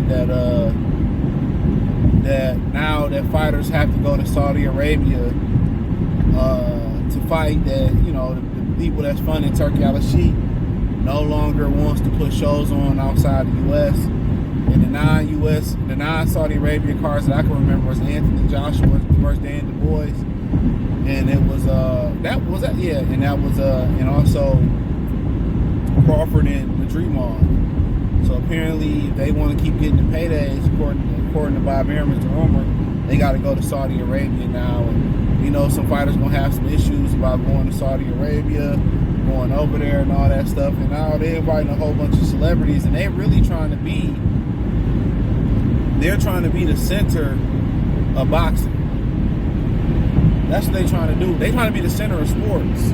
saying that that now that fighters have to go to Saudi Arabia to fight, that, you know, the people that's funding Turki Alalshikh no longer wants to put shows on outside the U.S. And the non-Saudi Arabia cards that I can remember was Anthony Joshua versus Dan Du Bois, and it was and also Crawford and the Dream On. So apparently, if they want to keep getting the paydays, according to Bob Arum, the rumor, they got to go to Saudi Arabia now. And, you know, some fighters gonna have some issues about going to Saudi Arabia, going over there and all that stuff. And now they're inviting a whole bunch of celebrities, and they're trying to be the center of boxing. That's what they're trying to do. They're trying to be the center of sports.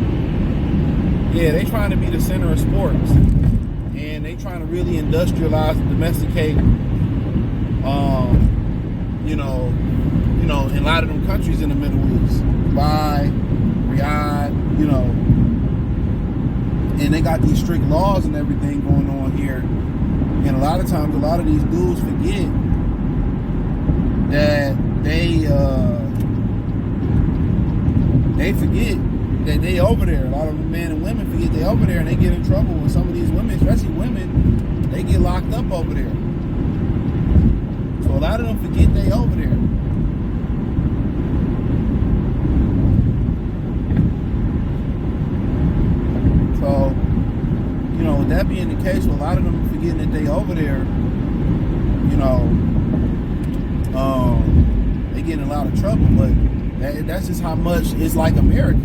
Yeah, they're trying to be the center of sports. And they trying to really industrialize and domesticate, in a lot of them countries in the Middle East, Dubai, Riyadh, and they got these strict laws and everything going on here. And a lot of times, a lot of these dudes forget that they forget that they over there. A lot of men and women forget they over there, and they get in trouble. And some of these women, especially women, they get locked up over there. So a lot of them forget they over there. So, with that being the case, well, a lot of them forgetting that they over there, they get in a lot of trouble. But that's just how much it's like America.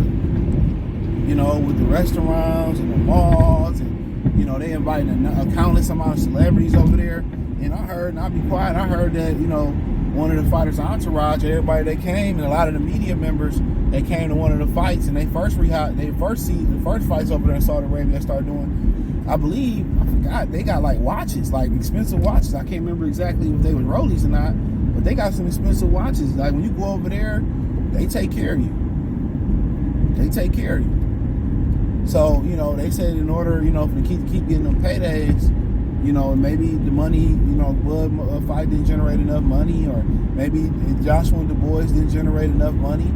With the restaurants and the malls, and they inviting a countless amount of celebrities over there. And I heard, and I'll be quiet, I heard that one of the fighters' entourage, everybody that came, and a lot of the media members, they came to one of the fights, and the first fights over there in Saudi Arabia, they started doing, I forgot, they got like watches, like expensive watches. I can't remember exactly if they were Rollies or not, but they got some expensive watches. Like when you go over there, they take care of you. They take care of you. So, they said in order, for to keep getting them paydays, maybe the money, Bud fight didn't generate enough money, or maybe Joshua and Du Bois didn't generate enough money,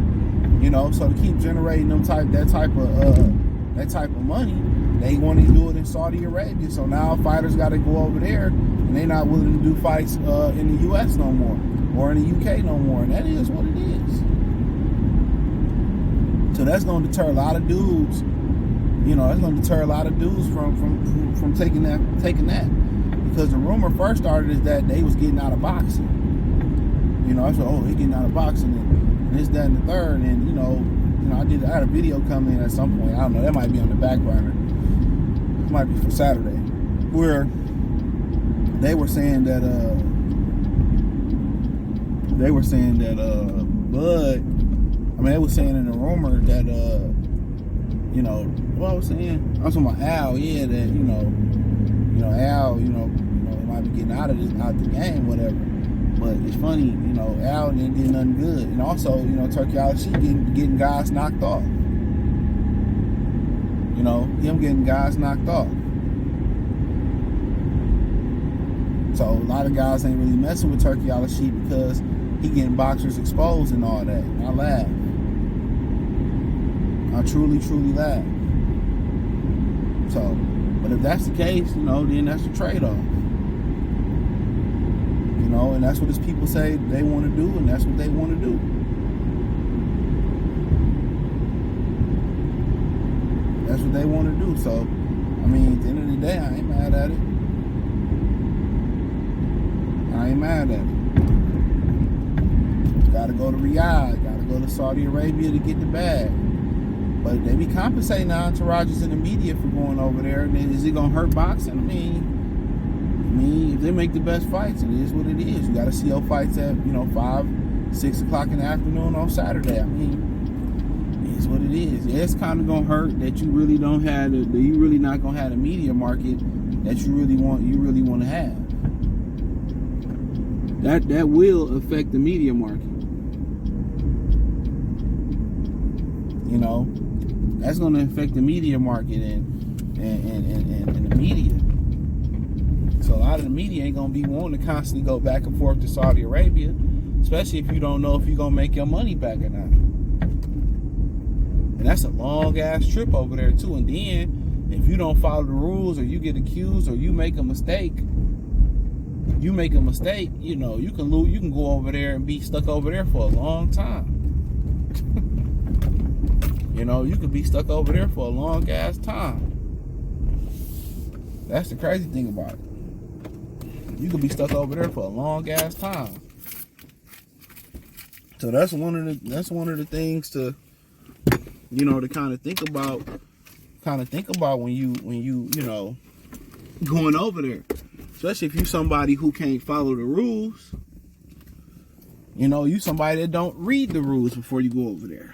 so to keep generating that type of money, they want to do it in Saudi Arabia. So now fighters got to go over there, and they're not willing to do fights in the U.S. no more, or in the U.K. no more, and that is what it is. So that's going to deter a lot of dudes. That's going to deter a lot of dudes from taking that. Because the rumor first started is that they was getting out of boxing. I said, they're getting out of boxing, and this, that, and the third. And, I had a video come in at some point. I don't know, that might be on the back burner. It might be for Saturday. Where they were saying that, Bud, they were saying in the rumor that, what I was saying? I was talking about Al, that, Al, it might be getting out of the game, whatever. But it's funny, Al didn't do nothing good. And also, Turki Alalshikh getting guys knocked off. Him getting guys knocked off. So a lot of guys ain't really messing with Turki Alalshikh because he getting boxers exposed and all that. And I laugh. I truly, truly laugh. So, but if that's the case, then that's the trade-off. And that's what his people say they want to do, and that's what they want to do. That's what they want to do. So, at the end of the day, I ain't mad at it. I ain't mad at it. Gotta go to Riyadh, gotta go to Saudi Arabia to get the bag. But they be compensating the entourages in the media for going over there. And is it going to hurt boxing? If they make the best fights, it is what it is. You got to see your fights at, 5, 6 o'clock in the afternoon on Saturday. It is what it is. Yeah, it's kind of going to hurt that you really don't have you really not going to have the media market that you really want to have. That will affect the media market. That's going to affect the media market and the media. So a lot of the media ain't gonna be wanting to constantly go back and forth to Saudi Arabia, especially if you don't know if you're gonna make your money back or not. And that's a long ass trip over there too. And then if you don't follow the rules, or you get accused, or you make a mistake, you know, you can lose. You can go over there and be stuck over there for a long time. You know, you could be stuck over there for a long ass time. That's the crazy thing about it. You could be stuck over there for a long ass time. So that's one of the things to, you know, to kind of think about when you know, going over there. Especially if you somebody who can't follow the rules. You know, you somebody that don't read the rules before you go over there.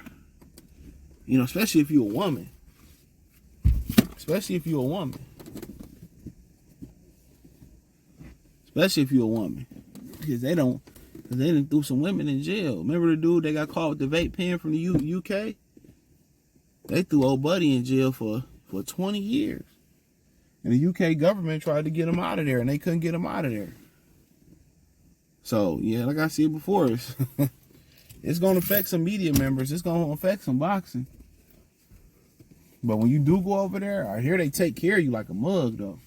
You know, especially if you're a woman. Especially if you're a woman. Because they done threw some women in jail. Remember the dude that got caught with the vape pen from the UK? They threw old buddy in jail for 20 years. And the UK government tried to get him out of there, and they couldn't get him out of there. So, yeah, like I said before, it's going to affect some media members. It's going to affect some boxing. But when you do go over there, I hear they take care of you like a mug, though.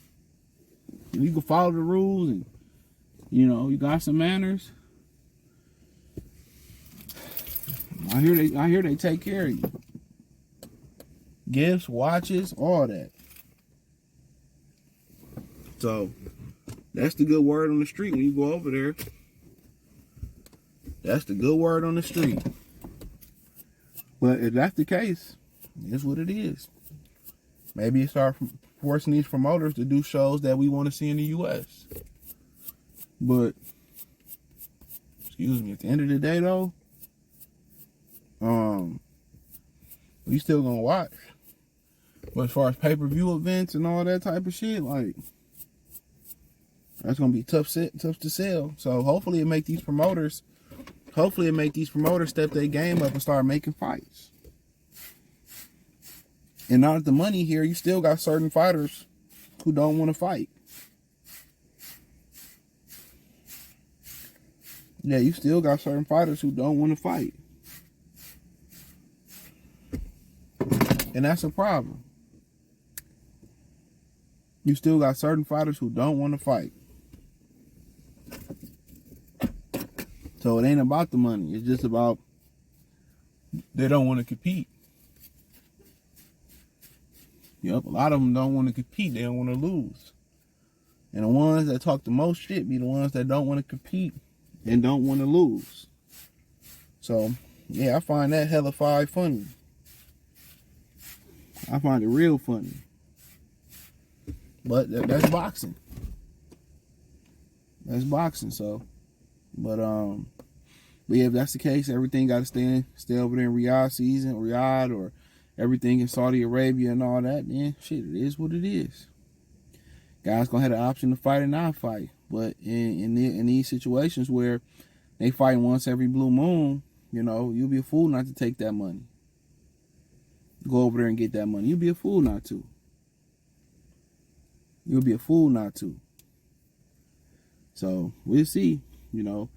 You can follow the rules, and, you know, you got some manners. I hear they take care of you. Gifts, watches, all that. So, that's the good word on the street when you go over there. That's the good word on the street. But if that's the case, it's what it is. Maybe it start forcing these promoters to do shows that we want to see in the U.S. But, excuse me, at the end of the day, though, we still gonna watch. But as far as pay-per-view events and all that type of shit, like, that's gonna be tough to sell. So hopefully it make these promoters step their game up and start making fights. And now that the money here, you still got certain fighters who don't want to fight. Yeah, you still got certain fighters who don't want to fight. And that's a problem. You still got certain fighters who don't want to fight. So it ain't about the money. It's just about they don't want to compete. Yep, a lot of them don't want to compete. They don't want to lose. And the ones that talk the most shit be the ones that don't want to compete and don't want to lose. So, yeah, I find that hella funny. I find it real funny. But that's boxing. That's boxing, so. But yeah, if that's the case, everything got to stay over there in Riyadh, or everything in Saudi Arabia and all that, then shit, it is what it is. Guys gonna have the option to fight or not fight. But in these situations where they fight once every blue moon, you know, you'll be a fool not to take that money. Go over there and get that money. You'll be a fool not to. You'll be a fool not to. So we'll see. You know,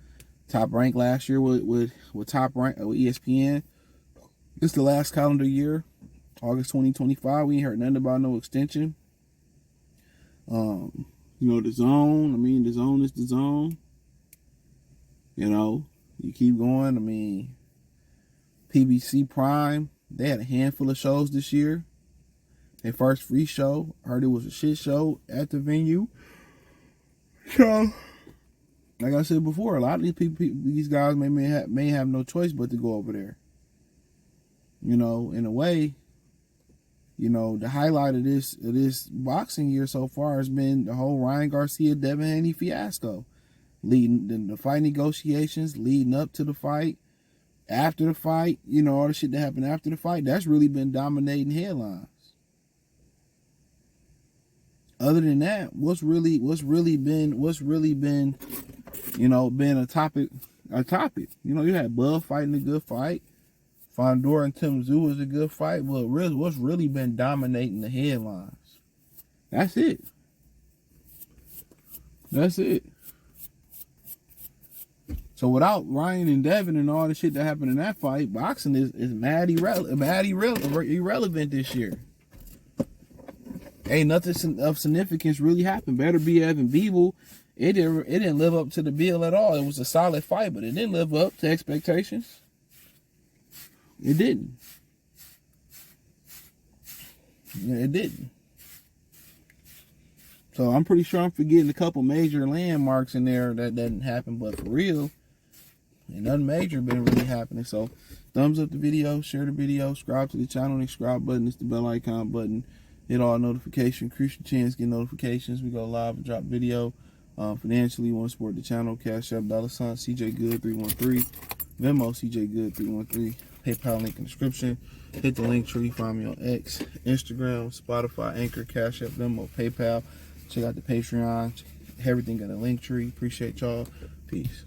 Top Rank last year with Top Rank with ESPN. This is the last calendar year, August 2025. We ain't heard nothing about no extension. You know, the zone. I mean, the zone is the zone. You know, you keep going. I mean, PBC Prime. They had a handful of shows this year. Their first free show, I heard it was a shit show at the venue. So, like I said before, a lot of these guys may have no choice but to go over there. You know, in a way, you know, the highlight of this boxing year so far has been the whole Ryan Garcia Devin Haney fiasco, leading the fight negotiations, leading up to the fight, after the fight. You know, all the shit that happened after the fight. That's really been dominating headlines. Other than that, what's really been, you know, been a topic. You know, you had Bud fighting a good fight. Fondor and Tim Tszyu was a good fight, but what's really been dominating the headlines? That's it. That's it. So without Ryan and Devin and all the shit that happened in that fight, boxing is mad irrelevant this year. Ain't nothing of significance really happened. Better be Evan Beeble. It didn't live up to the bill at all. It was a solid fight, but it didn't live up to expectations. It didn't. It didn't. So I'm pretty sure I'm forgetting a couple major landmarks in there that didn't happen, but for real, ain't nothing major been really happening. So thumbs up the video, share the video, subscribe to the channel. The subscribe button is the bell icon button. Hit all notifications. Increase your chance get notifications. We go live and drop video. Financially, you want to support the channel. Cash App, $, CJ Good 313. Venmo, CJ Good 313. PayPal link in the description. Hit the link tree. Find me on X, Instagram, Spotify, Anchor, Cash App, Venmo, PayPal. Check out the Patreon. Everything got a link tree. Appreciate y'all. Peace.